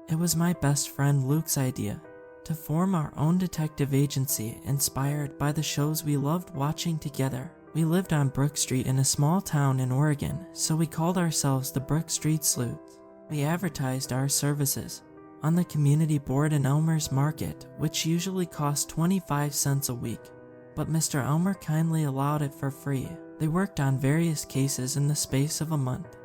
It was my best friend Luke's idea to form our own detective agency inspired by the shows we loved watching together. We lived on Brook Street in a small town in Oregon, so we called ourselves the Brook Street Sleuths. We advertised our services on the community board in Elmer's Market, which usually cost 25 cents a week, but Mr. Elmer kindly allowed it for free. They worked on various cases in the space of a month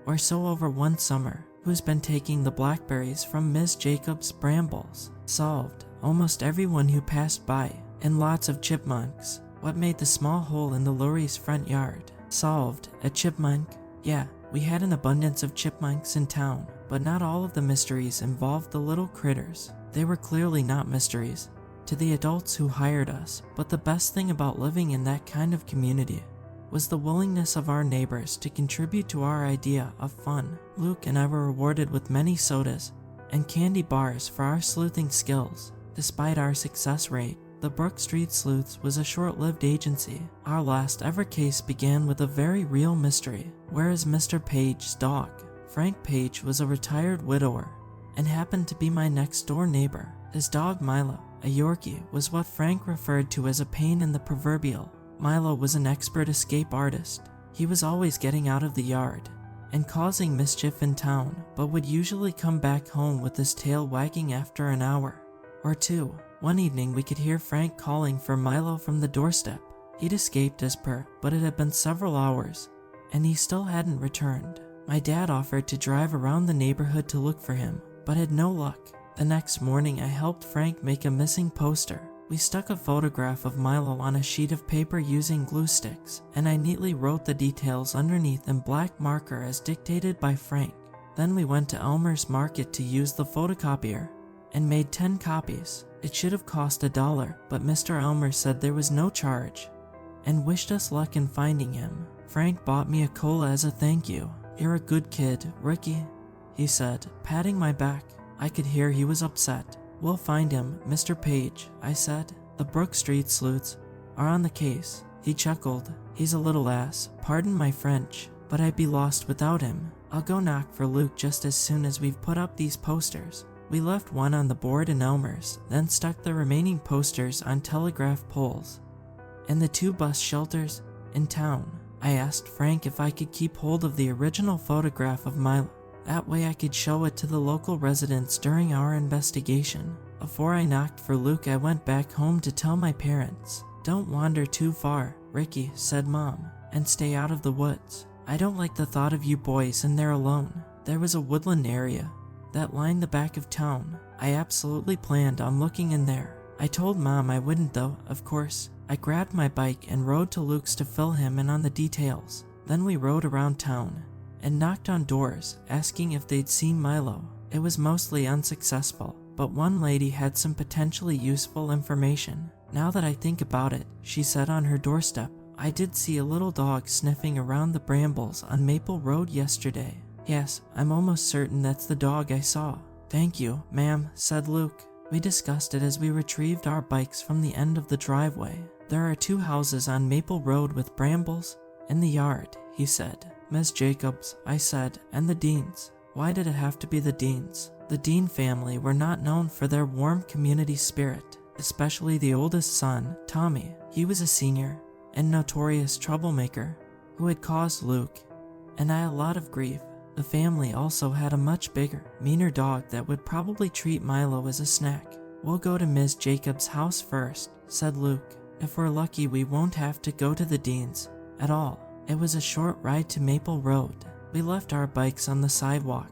or so over one summer. Who's been taking the blackberries from Ms. Jacobs' brambles? Solved almost everyone who passed by, and lots of chipmunks. What made the small hole in the lorry's front yard? Solved a chipmunk. Yeah, we had an abundance of chipmunks in town, but not all of the mysteries involved the little critters. They were clearly not mysteries to the adults who hired us, but the best thing about living in that kind of community was the willingness of our neighbors to contribute to our idea of fun. Luke and I were rewarded with many sodas and candy bars for our sleuthing skills. Despite our success rate, the Brook Street Sleuths was a short-lived agency. Our last ever case began with a very real mystery. Where is Mr. Page's dog? Frank Page was a retired widower and happened to be my next-door neighbor. His dog Milo, a Yorkie, was what Frank referred to as a pain in the proverbial. Milo was an expert escape artist. He was always getting out of the yard and causing mischief in town, but would usually come back home with his tail wagging after an hour or two. One evening we could hear Frank calling for Milo from the doorstep. He'd escaped as per, but it had been several hours, and he still hadn't returned. My dad offered to drive around the neighborhood to look for him, but had no luck. The next morning I helped Frank make a missing poster. We stuck a photograph of Milo on a sheet of paper using glue sticks, and I neatly wrote the details underneath in black marker as dictated by Frank. Then we went to Elmer's Market to use the photocopier and made 10 copies. It should have cost $1, but Mr. Elmer said there was no charge and wished us luck in finding him. Frank bought me a cola as a thank you. "You're a good kid, Ricky," he said, patting my back. I could hear he was upset. "We'll find him, Mr. Page," I said. "The Brook Street Sleuths are on the case." He chuckled. "He's a little ass, pardon my French, but I'd be lost without him. I'll go knock for Luke just as soon as we've put up these posters." We left one on the board in Elmer's, then stuck the remaining posters on telegraph poles and the 2 bus shelters in town. I asked Frank if I could keep hold of the original photograph of Milo. That way I could show it to the local residents during our investigation. Before I knocked for Luke, I went back home to tell my parents. "Don't wander too far, Ricky," said Mom, "and stay out of the woods. I don't like the thought of you boys in there alone." There was a woodland area that lined the back of town. I absolutely planned on looking in there. I told Mom I wouldn't though, of course. I grabbed my bike and rode to Luke's to fill him in on the details. Then we rode around town and knocked on doors, asking if they'd seen Milo. It was mostly unsuccessful, but one lady had some potentially useful information. "Now that I think about it," she said on her doorstep, "I did see a little dog sniffing around the brambles on Maple Road yesterday. Yes, I'm almost certain that's the dog I saw." "Thank you, ma'am," said Luke. We discussed it as we retrieved our bikes from the end of the driveway. "There are 2 houses on Maple Road with brambles in the yard," he said. "Miss Jacobs," I said, "and the Deans." Why did it have to be the Deans? The Dean family were not known for their warm community spirit, especially the oldest son, Tommy. He was a senior and notorious troublemaker who had caused Luke and I a lot of grief. The family also had a much bigger, meaner dog that would probably treat Milo as a snack. "We'll go to Ms. Jacobs' house first," said Luke. "If we're lucky, we won't have to go to the Deans at all." It was a short ride to Maple Road. We left our bikes on the sidewalk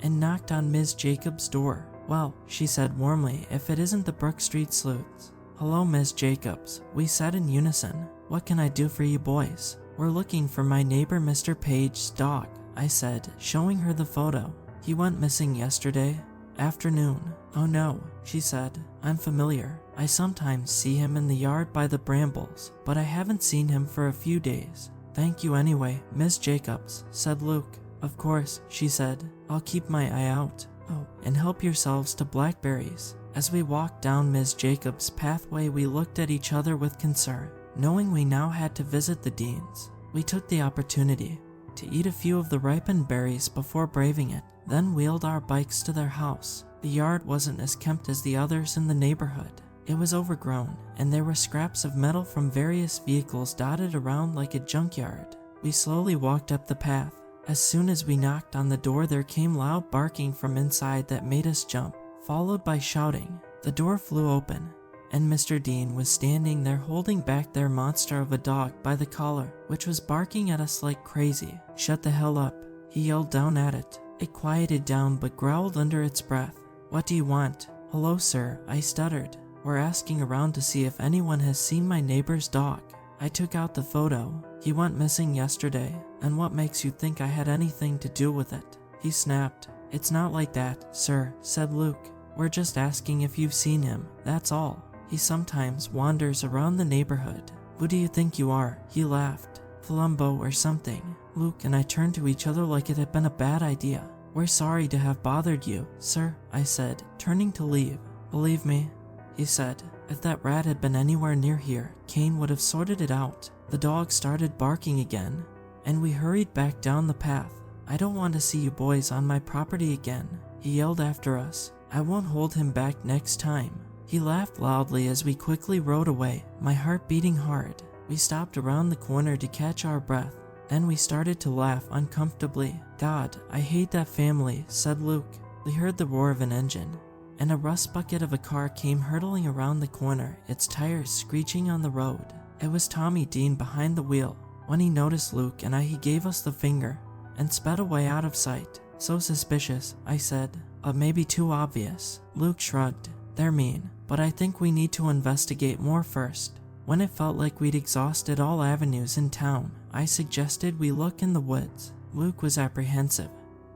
and knocked on Ms. Jacobs' door. "Well," she said warmly, "if it isn't the Brook Street Sleuths." "Hello, Ms. Jacobs," we said in unison. "What can I do for you boys?" "We're looking for my neighbor Mr. Page's dog," I said, showing her the photo. "He went missing yesterday afternoon." "Oh no," she said. "I'm familiar. I sometimes see him in the yard by the brambles, but I haven't seen him for a few days." "Thank you anyway, Miss Jacobs," said Luke. "Of course," she said. "I'll keep my eye out. Oh, and help yourselves to blackberries." As we walked down Ms. Jacobs' pathway, we looked at each other with concern. Knowing we now had to visit the Deans, we took the opportunity to eat a few of the ripened berries before braving it, then wheeled our bikes to their house. The yard wasn't as kempt as the others in the neighborhood. It was overgrown, and there were scraps of metal from various vehicles dotted around like a junkyard. We slowly walked up the path. As soon as we knocked on the door, there came loud barking from inside that made us jump, followed by shouting. The door flew open, and Mr. Dean was standing there holding back their monster of a dog by the collar, which was barking at us like crazy. "Shut the hell up," he yelled down at it. It quieted down but growled under its breath. "What do you want?" "Hello, sir," I stuttered. "We're asking around to see if anyone has seen my neighbor's dog. I took out the photo. He went missing yesterday, and what makes you think I had anything to do with it?" He snapped. "It's not like that, sir," said Luke. "We're just asking if you've seen him, that's all. He sometimes wanders around the neighborhood." "Who do you think you are?" He laughed. "Columbo or something." Luke and I turned to each other like it had been a bad idea. "We're sorry to have bothered you, sir," I said, turning to leave. "Believe me," he said, "if that rat had been anywhere near here, Kane would have sorted it out." The dog started barking again, and we hurried back down the path. "I don't want to see you boys on my property again," he yelled after us. "I won't hold him back next time." He laughed loudly as we quickly rode away, my heart beating hard. We stopped around the corner to catch our breath. Then we started to laugh uncomfortably. "God, I hate that family," said Luke. We heard the roar of an engine, and a rust bucket of a car came hurtling around the corner, its tires screeching on the road. It was Tommy Dean behind the wheel. When he noticed Luke and I, he gave us the finger and sped away out of sight. "So suspicious," I said, "but maybe too obvious." Luke shrugged. "They're mean, but I think we need to investigate more first." When it felt like we'd exhausted all avenues in town, I suggested we look in the woods. Luke was apprehensive,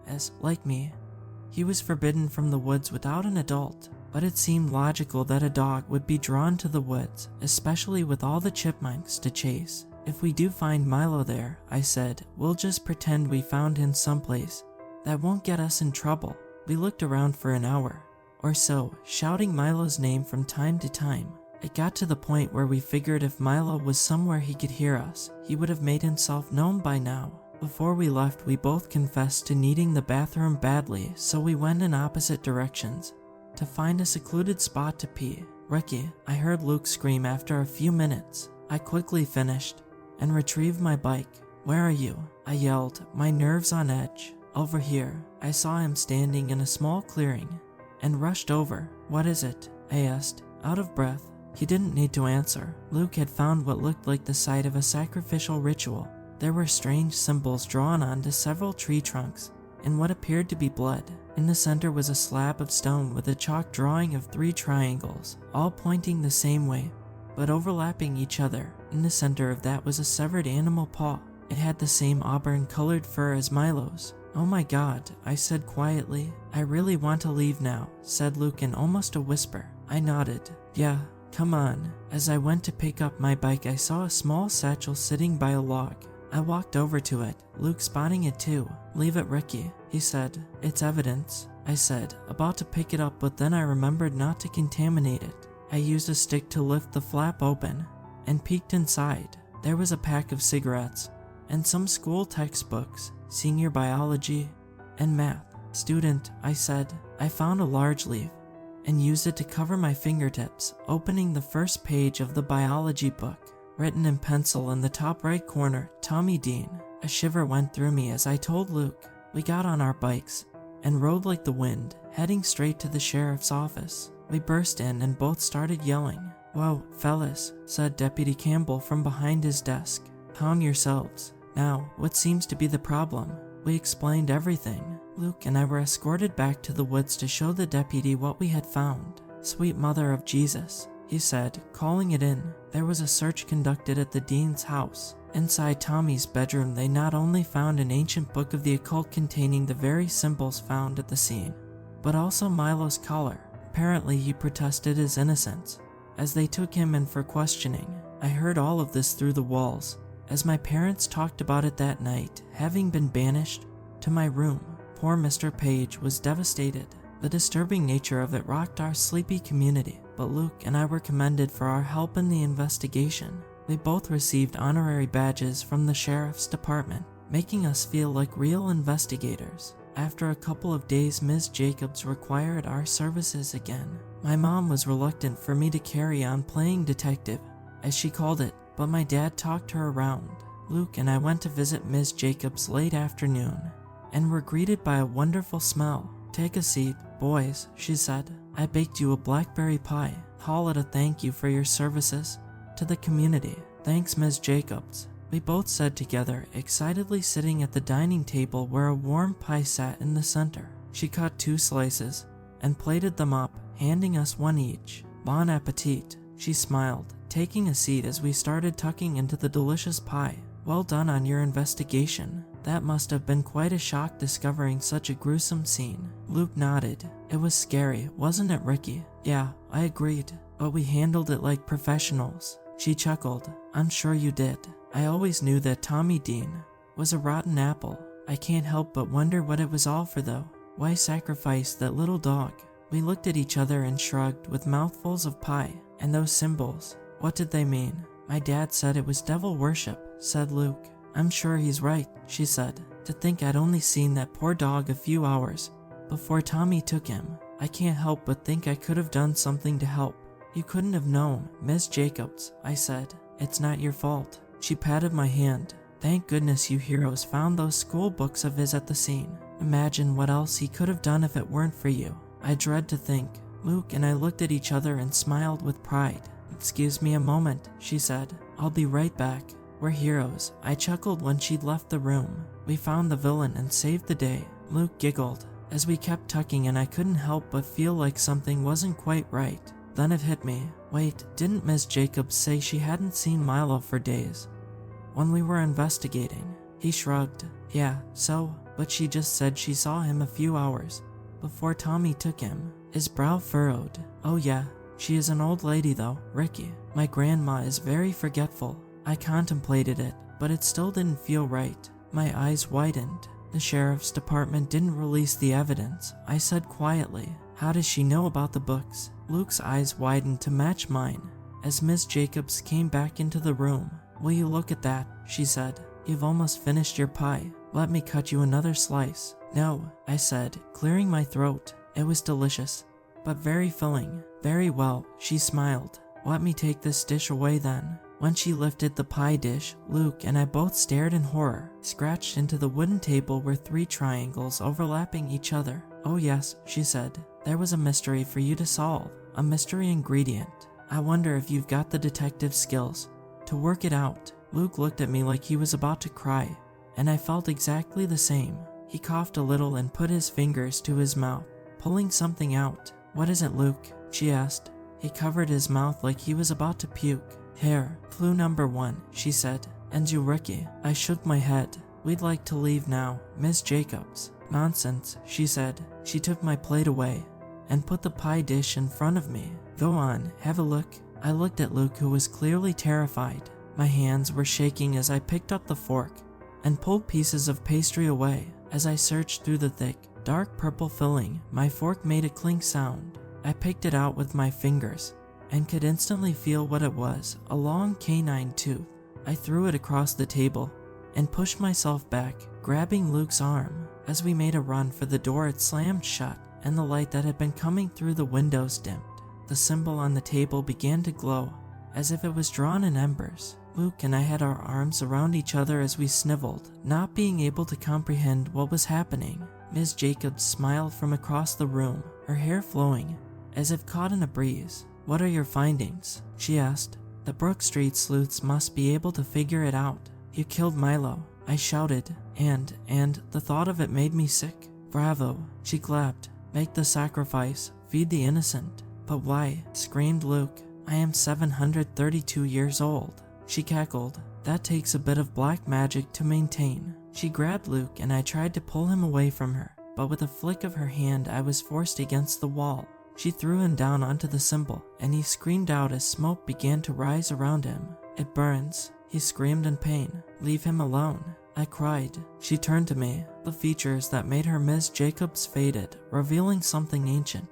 as, like me, he was forbidden from the woods without an adult, but it seemed logical that a dog would be drawn to the woods, especially with all the chipmunks to chase. "If we do find Milo there," I said, "we'll just pretend we found him someplace. That won't get us in trouble." We looked around for an hour or so, shouting Milo's name from time to time. It got to the point where we figured if Milo was somewhere he could hear us, he would have made himself known by now. Before we left, we both confessed to needing the bathroom badly, so we went in opposite directions to find a secluded spot to pee. "Ricky," I heard Luke scream after a few minutes. I quickly finished and retrieved my bike. "Where are you?" I yelled, my nerves on edge. "Over here." I saw him standing in a small clearing and rushed over. "What is it?" I asked, out of breath. He didn't need to answer. Luke had found what looked like the site of a sacrificial ritual. There were strange symbols drawn onto several tree trunks, and what appeared to be blood. In the center was a slab of stone with a chalk drawing of 3 triangles, all pointing the same way, but overlapping each other. In the center of that was a severed animal paw. It had the same auburn-colored fur as Milo's. "Oh my God," I said quietly. "I really want to leave now," said Luke in almost a whisper. I nodded. "Yeah, come on." As I went to pick up my bike, I saw a small satchel sitting by a log. I walked over to it, Luke spotting it too. "Leave it, Ricky," he said. "It's evidence," I said, about to pick it up, but then I remembered not to contaminate it. I used a stick to lift the flap open and peeked inside. There was a pack of cigarettes and some school textbooks, senior biology and math. "Student," I said. I found a large leaf and used it to cover my fingertips, opening the first page of the biology book. Written in pencil in the top right corner, "Tommy Dean." A shiver went through me as I told Luke. We got on our bikes and rode like the wind, heading straight to the sheriff's office. We burst in and both started yelling. "Whoa, fellas," said Deputy Campbell from behind his desk. "Calm yourselves. Now, what seems to be the problem?" We explained everything. Luke and I were escorted back to the woods to show the deputy what we had found. "Sweet Mother of Jesus," he said, calling it in. There was a search conducted at the dean's house. Inside Tommy's bedroom, they not only found an ancient book of the occult containing the very symbols found at the scene, but also Milo's collar. Apparently, he protested his innocence as they took him in for questioning. I heard all of this through the walls as my parents talked about it that night, having been banished to my room. Poor Mr. Page was devastated. The disturbing nature of it rocked our sleepy community, but Luke and I were commended for our help in the investigation. We both received honorary badges from the sheriff's department, making us feel like real investigators. After a couple of days, Ms. Jacobs required our services again. My mom was reluctant for me to carry on playing detective, as she called it, but my dad talked her around. Luke and I went to visit Ms. Jacobs late afternoon, and were greeted by a wonderful smell. "Take a seat, boys," she said. "I baked you a blackberry pie. Call it a thank you for your services to the community." "Thanks, Ms. Jacobs," we both said together, excitedly sitting at the dining table where a warm pie sat in the center. She cut 2 slices and plated them up, handing us one each. "Bon appetit," she smiled, taking a seat as we started tucking into the delicious pie. "Well done on your investigation. That must have been quite a shock discovering such a gruesome scene." Luke nodded. "It was scary, wasn't it, Ricky?" "Yeah," I agreed, "but we handled it like professionals." She chuckled. "I'm sure you did. I always knew that Tommy Dean was a rotten apple. I can't help but wonder what it was all for though. Why sacrifice that little dog?" We looked at each other and shrugged with mouthfuls of pie. "And those symbols, what did they mean?" "My dad said it was devil worship," said Luke. "I'm sure he's right," she said. "To think I'd only seen that poor dog a few hours before Tommy took him. I can't help but think I could have done something to help." "You couldn't have known, Miss Jacobs," I said. "It's not your fault." She patted my hand. "Thank goodness you heroes found those school books of his at the scene. Imagine what else he could have done if it weren't for you." I dread to think. Luke and I looked at each other and smiled with pride. "Excuse me a moment," she said. "I'll be right back." "We're heroes," I chuckled when she'd left the room. "We found the villain and saved the day." Luke giggled as we kept tucking, and I couldn't help but feel like something wasn't quite right. Then it hit me. Wait, didn't Miss Jacobs say she hadn't seen Milo for days when we were investigating? He shrugged. "Yeah, so, but she just said she saw him a few hours before Tommy took him." His brow furrowed. "Oh yeah, she is an old lady though, Ricky. My grandma is very forgetful." I contemplated it, but it still didn't feel right. My eyes widened. "The sheriff's department didn't release the evidence," I said quietly. "How does she know about the books?" Luke's eyes widened to match mine as Miss Jacobs came back into the room. "Will you look at that?" she said. "You've almost finished your pie. Let me cut you another slice." "No," I said, clearing my throat. It was delicious, but very filling. "Very well," she smiled. "Let me take this dish away then." When she lifted the pie dish, Luke and I both stared in horror. Scratched into the wooden table were 3 triangles overlapping each other. "Oh yes," she said. "There was a mystery for you to solve. A mystery ingredient. I wonder if you've got the detective skills to work it out." Luke looked at me like he was about to cry, and I felt exactly the same. He coughed a little and put his fingers to his mouth, pulling something out. "What is it, Luke?" she asked. He covered his mouth like he was about to puke. "Here, clue number 1, she said. "And you, Ricky." I shook my head. "We'd like to leave now, Miss Jacobs." "Nonsense," she said. She took my plate away and put the pie dish in front of me. "Go on, have a look." I looked at Luke, who was clearly terrified. My hands were shaking as I picked up the fork and pulled pieces of pastry away. As I searched through the thick, dark purple filling, my fork made a clink sound. I picked it out with my fingers and could instantly feel what it was, a long canine tooth. I threw it across the table and pushed myself back, grabbing Luke's arm. As we made a run for the door, it slammed shut, and the light that had been coming through the windows dimmed. The symbol on the table began to glow, as if it was drawn in embers. Luke and I had our arms around each other as we sniveled, not being able to comprehend what was happening. Ms. Jacobs smiled from across the room, her hair flowing, as if caught in a breeze. "What are your findings?" she asked. "The Brook Street sleuths must be able to figure it out." "You killed Milo," I shouted, and the thought of it made me sick. "Bravo," she clapped. "Make the sacrifice, feed the innocent." "But why?" screamed Luke. "I am 732 years old." She cackled. "That takes a bit of black magic to maintain." She grabbed Luke and I tried to pull him away from her, but with a flick of her hand I was forced against the wall. She threw him down onto the symbol, and he screamed out as smoke began to rise around him. "It burns," he screamed in pain. "Leave him alone," I cried. She turned to me. The features that made her Ms. Jacobs faded, revealing something ancient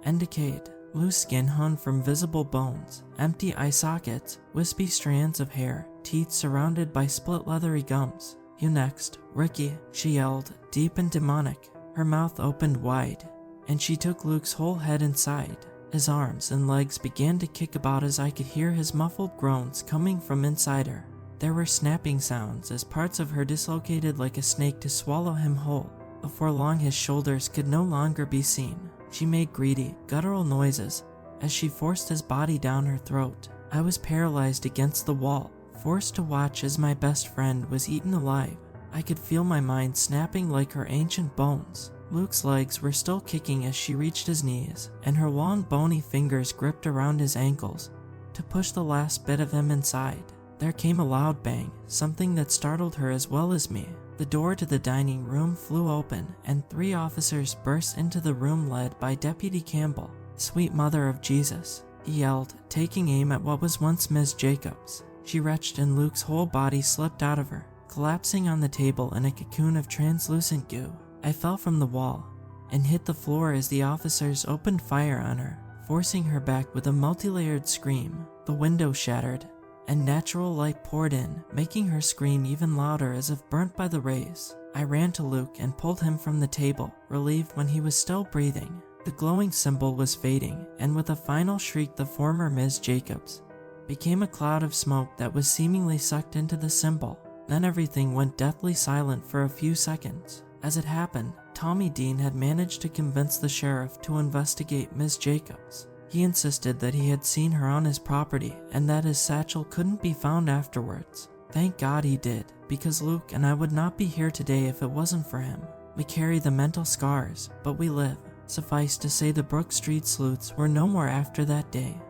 and decayed. Loose skin hung from visible bones, empty eye sockets, wispy strands of hair, teeth surrounded by split leathery gums. "You next, Ricky," she yelled, deep and demonic. Her mouth opened wide, and she took Luke's whole head inside. His arms and legs began to kick about as I could hear his muffled groans coming from inside her. There were snapping sounds as parts of her dislocated like a snake to swallow him whole. Before long his shoulders could no longer be seen. She made greedy, guttural noises as she forced his body down her throat. I was paralyzed against the wall, forced to watch as my best friend was eaten alive. I could feel my mind snapping like her ancient bones. Luke's legs were still kicking as she reached his knees, and her long bony fingers gripped around his ankles to push the last bit of him inside. There came a loud bang, something that startled her as well as me. The door to the dining room flew open, and 3 officers burst into the room led by Deputy Campbell. "Sweet Mother of Jesus," he yelled, taking aim at what was once Ms. Jacobs. She retched and Luke's whole body slipped out of her, collapsing on the table in a cocoon of translucent goo. I fell from the wall and hit the floor as the officers opened fire on her, forcing her back with a multi-layered scream. The window shattered, and natural light poured in, making her scream even louder as if burnt by the rays. I ran to Luke and pulled him from the table, relieved when he was still breathing. The glowing symbol was fading, and with a final shriek the former Ms. Jacobs became a cloud of smoke that was seemingly sucked into the symbol. Then everything went deathly silent for a few seconds. As it happened, Tommy Dean had managed to convince the sheriff to investigate Ms. Jacobs. He insisted that he had seen her on his property and that his satchel couldn't be found afterwards. Thank God he did, because Luke and I would not be here today if it wasn't for him. We carry the mental scars, but we live. Suffice to say the Brook Street sleuths were no more after that day.